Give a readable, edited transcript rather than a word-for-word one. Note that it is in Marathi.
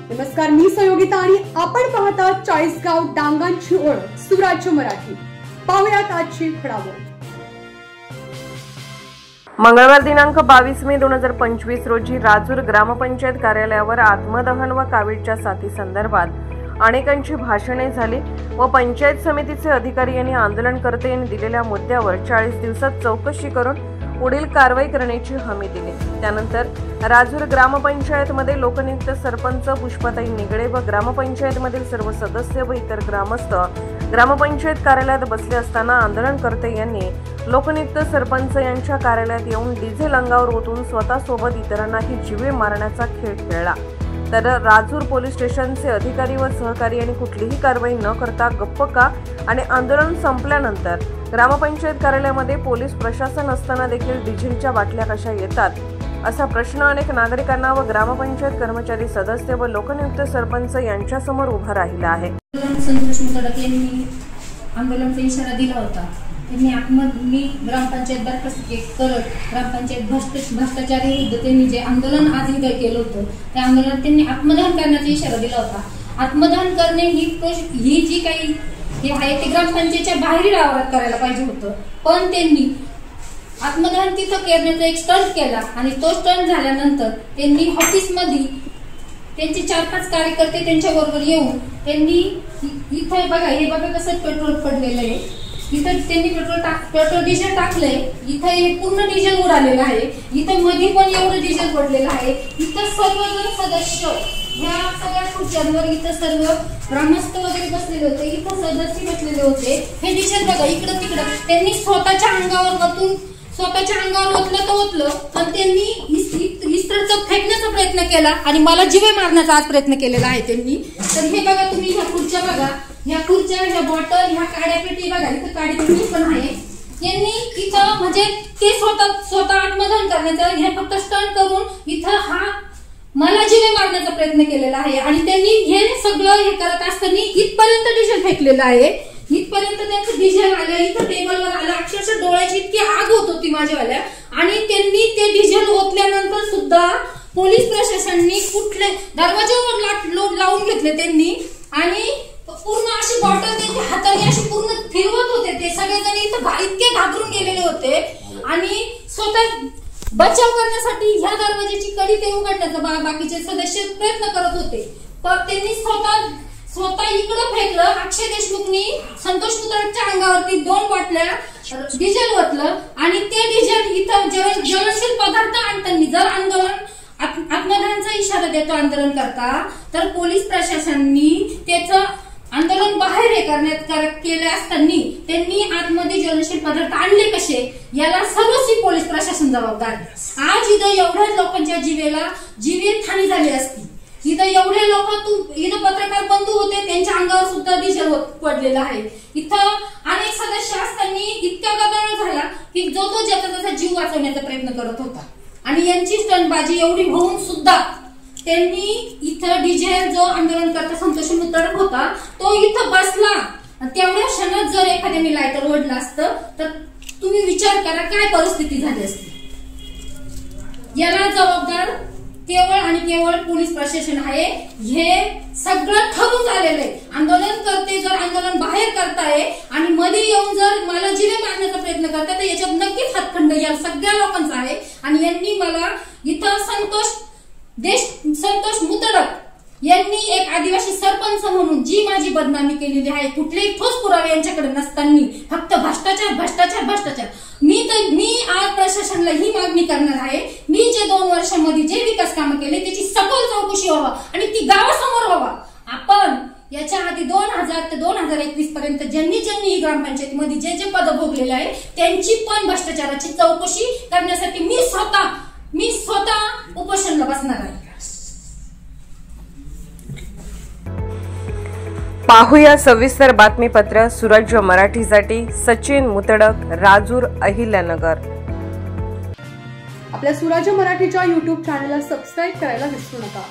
नमस्कार, मी सहयोगिता आणि आपण पाहता चाळीसगाव डांगांची ओळख सुराज्य मराठी। पाहुयात आजची घडामोड। मंगळवार दिनांक 22 मे 2025 रोजी राजूर ग्रामपंचायत कार्यालयावर आत्मदहन व कोविडच्या साथी संदर्भात अनेकांची भाषणे झाली व पंचायत समितीचे अधिकारी यांनी आंदोलनकर्ते यांनी दिलेल्या मुद्द्यावर 40 दिवसात चौकशी करून पुढील कारवाई करण्याची हमी दिली। त्यानंतर राजूर ग्रामपंचायतमध्ये लोकनियुक्त सरपंच पुष्पाताई निगडे व ग्रामपंचायतमधील सर्व सदस्य व इतर ग्रामस्थ ग्रामपंचायत कार्यालयात बसले असताना आंदोलनकर्ते यांनी लोकनियुक्त सरपंच यांच्या कार्यालयात येऊन डिझेल अंगावर ओतून स्वतःसोबत इतरांनाही जीवे मारण्याचा खेळ खेळला। तर राजूर पोलीस स्टेशनचे अधिकारी व सहकारी यांनी कुठलीही कारवाई न करता गप्प का आणि आंदोलन संपल्यानंतर ग्रामपंचायत कार्यालयामध्ये पोलीस प्रशासन असताना देखील डिझेलच्या बाटल्या कशा येतात असा प्रश्न अनेक नागरिकांना व ग्रामपंचायत कर्मचारी सदस्य व लोकनियुक्त सरपंच यांच्यासमोर उभा राहिला आहे। संतोष मुतडक यांनी आंदोलनाचा इशारा दिला होता। त्यांनी ग्रामपंचायत बरखास्त करत ग्रामपंचायत भ्रष्टाचार विरुद्ध त्यांनी जे आंदोलन आज इथं केलं होतं त्या आंदोलनात त्यांनी आत्मदहन करण्याचा इशारा दिला होता। आत्मदहन करणे ही जी काही हे आहे ते ग्रामपंचायतच्या बाहेरील आवारात करायला पाहिजे होतं, पण त्यांनी आत्मदहन तिथं करण्याचा एक स्टंट केला आणि तो स्टंट झाल्यानंतर त्यांनी ऑफिसमध्ये त्यांचे 4-5 कार्यकर्ते त्यांच्या बरोबर येऊन त्यांनी इथे बघा, हे बघा कसं पेट्रोल पडलेलं आहे, इथं त्यांनी पेट्रोल डिझेल टाकलंय, इथं हे पूर्ण डिझेल उडालेलं आहे, इथं मध्ये पण एवढं डिझेल पडलेलं आहे। इथं सर्वजण सदस्य ह्या सगळ्या खुर्च्यांवर इथं सर्व ग्रामस्थ वगैरे बसलेले होते, इथं सदस्य बसलेले होते। हे डिझेल बघा इकडं तिकडं त्यांनी स्वतःच्या अंगावर ओतून स्वतःच्या अंगावर ओतलं तर ओतलं, पण त्यांनी इस्त्रचं फेकण्याचा प्रयत्न केला आणि मला जीवे मारण्याचा आज प्रयत्न केलेला आहे त्यांनी। तर हे बघा तुम्ही, ह्या खुर्च्या बघा, ह्या खुर्च्या, ह्या बॉटल, ह्या काड्या पेटी बघा, इथं काडी पेटी पण आहे। त्यांनी इथं म्हणजे ते स्वतः आत्मदहन करण्याचा हे फक्त स्टंट करून इथं हा मला जीवे मारण्याचा प्रयत्न केलेला आहे आणि त्यांनी हे सगळं हे करत असताना इथपर्यंत डिझेल फेकलेलं आहे, इथपर्यंत त्यांचं डिझेल आलं, इथं टेबलवर आलं, अक्षरशः डोळ्याची इतकी आग होत होती माझ्यावाल्या। आणि त्यांनी ते डिझेल ओतल्यानंतर सुद्धा पोलीस प्रशासनाने कुठले दरवाजावर लावून घेतले त्यांनी आणि पूर्ण अशी बॉटल त्यांच्या हाताने अशी पूर्ण फिरवत होते। ते सगळेजण इथं इतके घाबरून गेलेले होते आणि स्वतः बचाव करण्यासाठी ह्या दरवाजाची कडी ते उघडण्याचा बाकीचे सदस्य प्रयत्न करत होते, पण त्यांनी स्वतः इकडं फेकलं। अक्षय देशमुखनी संतोष मुतडकच्या अंगावरती 2 बाटल्या डिझेल ओतलं आणि ते डिझेल इथं ज्वलनशील पदार्थ आणताना जर आत्मदहनाचा इशारा देतो आंदोलन करता, तर पोलीस प्रशासनाने त्याचं आंदोलन बाहेर केले असताना त्यांनी आतमध्ये ज्वलनशील पदार्थ आणले कसे, याला सर्वस्वी पोलीस प्रशासन जबाबदार। आज इथं एवढ्या लोकांच्या जीवितहानी झाली असती, इथं एवढे लोक इथं पत्रकार बंधू होते, त्यांच्या अंगावर सुद्धा डिझेल पडलेलं आहे। इथं अनेक सदस्य असताना इतका गदारोळ झाला की जो ज्याचा जीव वाचवण्याचा प्रयत्न करत होता आणि यांची स्टंटबाजी एवढी होऊन सुद्धा त्यांनी इथं डिझेल जो आंदोलन करता संतोष मुतडक होता तो इथं बसला। तेवढ्या क्षणात जर एखाद्याने लायटर ओढलं असतं तर तुम्ही विचार करा काय परिस्थिती झाली असती। याला जबाबदार केवळ आणि केवळ पोलीस प्रशासन आहे। हे सगळं ठरून झालेलं आहे। आंदोलन करते जर आंदोलन बाहेर करताय आणि मध्ये येऊन जर मला जीवे मारण्याचा प्रयत्न करताय तर याच्यात नक्कीच हातखंड या सगळ्या लोकांचा आहे आणि यांनी मला इथं संतोष मुतडक यांनी एक आदिवासी सरपंच म्हणून जी माझी बदनामी केलेली आहे, कुठलेही ठोस पुरावे यांच्याकडे नसताना फक्त भ्रष्टाचार भ्रष्टाचार भ्रष्टाचार। मी आज प्रशासनाला ही मागणी करणार आहे, मी जे 2 वर्षांमध्ये जे विकास कामं केले त्याची सखोल चौकशी व्हावा आणि ती गावासमोर व्हावा। आपण याच्या आधी 2000 ते 2021 पर्यंत ज्यांनी ग्रामपंचायतीमध्ये जे पद भोगलेले आहे त्यांची पण भ्रष्टाचाराची चौकशी करण्यासाठी मी स्वतः उपोषणाला बसणार आहे। पाहूया सविस्तर बातमीपत्र सुराज्य मराठीसाठी सचिन मुतडक, राजूर, अहिल्यानगर। आपल्या सुराज्य मराठीच्या YouTube चॅनलला सबस्क्राइब करायला विसरू नका।